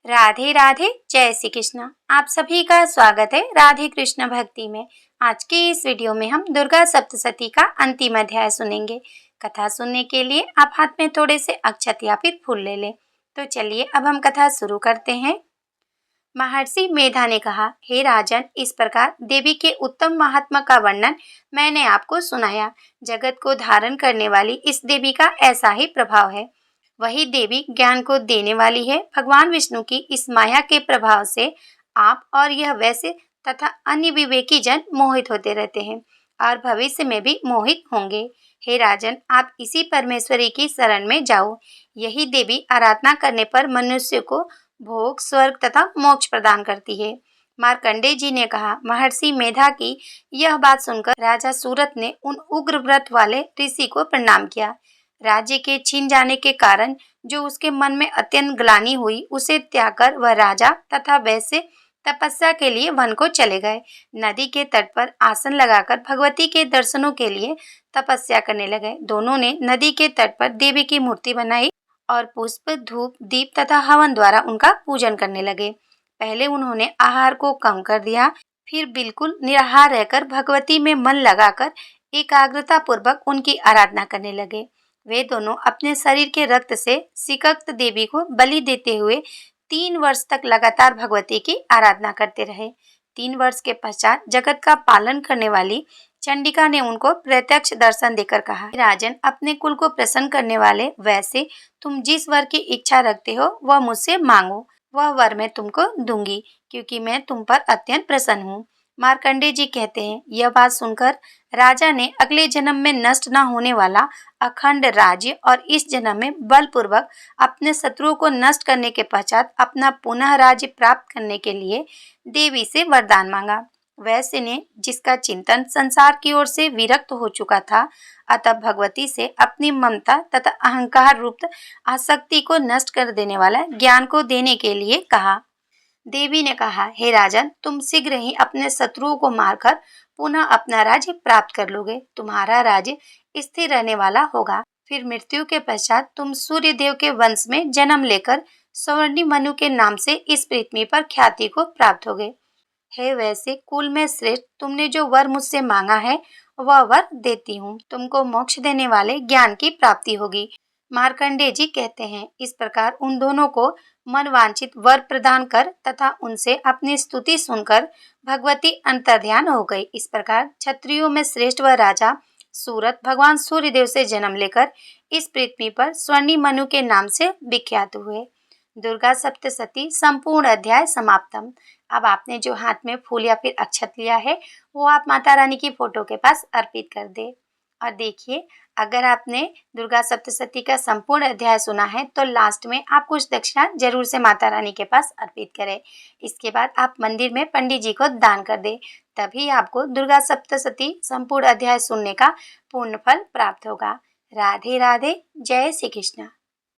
राधे राधे, जय श्री कृष्ण। आप सभी का स्वागत है राधे कृष्ण भक्ति में। आज के इस वीडियो में हम दुर्गा सप्तशती का अंतिम अध्याय सुनेंगे। कथा सुनने के लिए आप हाथ में थोड़े से अक्षत या फिर फूल ले लें। तो चलिए अब हम कथा शुरू करते हैं। महर्षि मेधा ने कहा, हे राजन, इस प्रकार देवी के उत्तम महात्मा का वर्णन मैंने आपको सुनाया। जगत को धारण करने वाली इस देवी का ऐसा ही प्रभाव है। वही देवी ज्ञान को देने वाली है। भगवान विष्णु की इस माया के प्रभाव से आप और यह वैसे तथा अन्य विवेकी जन मोहित होते रहते हैं और भविष्य में भी मोहित होंगे। हे राजन, आप इसी परमेश्वरी की शरण में जाओ। यही देवी आराधना करने पर मनुष्य को भोग, स्वर्ग तथा मोक्ष प्रदान करती है। मार्कंडेय जी ने कहा, महर्षि मेधा की यह बात सुनकर राजा सूरत ने उन उग्र व्रत वाले ऋषि को प्रणाम किया। राज्य के छीन जाने के कारण जो उसके मन में अत्यंत ग्लानि हुई, उसे त्याग कर वह राजा तथा वैश्य तपस्या के लिए वन को चले गए। नदी के तट पर आसन लगाकर भगवती के दर्शनों के लिए तपस्या करने लगे। दोनों ने नदी के तट पर देवी की मूर्ति बनाई और पुष्प, धूप, दीप तथा हवन द्वारा उनका पूजन करने लगे। पहले उन्होंने आहार को कम कर दिया, फिर बिल्कुल निराहार रहकर भगवती में मन लगाकर एकाग्रता पूर्वक उनकी आराधना करने लगे। वे दोनों अपने शरीर के रक्त से सिकक्त देवी को बलि देते हुए 3 वर्ष तक लगातार भगवती की आराधना करते रहे। 3 वर्ष के पश्चात जगत का पालन करने वाली चंडिका ने उनको प्रत्यक्ष दर्शन देकर कहा, राजन, अपने कुल को प्रसन्न करने वाले वैसे तुम जिस वर की इच्छा रखते हो वह मुझसे मांगो, वह वर मैं तुमको दूंगी, क्योंकि मैं तुम पर अत्यंत प्रसन्न हूँ। मार्कंडेय जी कहते हैं, यह बात सुनकर राजा ने अगले जन्म में नष्ट न होने वाला अखंड राज्य और इस जन्म में बलपूर्वक अपने शत्रुओं को नष्ट करने के पश्चात अपना पुनः राज्य प्राप्त करने के लिए देवी से वरदान मांगा। वैश्य ने, जिसका चिंतन संसार की ओर से विरक्त हो चुका था, अतः भगवती से अपनी ममता तथा अहंकार रूप आसक्ति को नष्ट कर देने वाला ज्ञान को देने के लिए कहा। देवी ने कहा, हे राजन, तुम शीघ्र ही अपने शत्रुओं को मारकर पुनः अपना राज्य प्राप्त कर लोगे। तुम्हारा राज्य स्थिर रहने वाला होगा। फिर मृत्यु के पश्चात तुम सूर्य देव के वंश में जन्म लेकर स्वर्णी मनु के नाम से इस पृथ्वी पर ख्याति को प्राप्त होगे। हे वैसे कुल में श्रेष्ठ, तुमने जो वर मुझसे मांगा है वह वर देती हूँ। तुमको मोक्ष देने वाले ज्ञान की प्राप्ति होगी। मार्कंडेय जी कहते हैं, इस प्रकार उन दोनों को मनवांछित वर प्रदान कर तथा उनसे अपनी स्तुति सुनकर भगवती अंतर्ध्यान हो गई। इस प्रकार क्षत्रियों में श्रेष्ठ व राजा सूरत भगवान सूर्यदेव से जन्म लेकर इस पृथ्वी पर स्वर्णी मनु के नाम से विख्यात हुए। दुर्गा सप्तशती संपूर्ण अध्याय समाप्तम। अब आपने जो हाथ में फूल या फिर अक्षत लिया है वो आप माता रानी की फोटो के पास अर्पित कर दे। और देखिए, अगर आपने दुर्गा सप्तशती का संपूर्ण अध्याय सुना है तो लास्ट में आप कुछ दक्षिणा जरूर से माता रानी के पास अर्पित करें। इसके बाद आप मंदिर में पंडित जी को दान कर दें, तभी आपको दुर्गा सप्तशती संपूर्ण अध्याय सुनने का पूर्ण फल प्राप्त होगा। राधे राधे, जय श्री कृष्ण।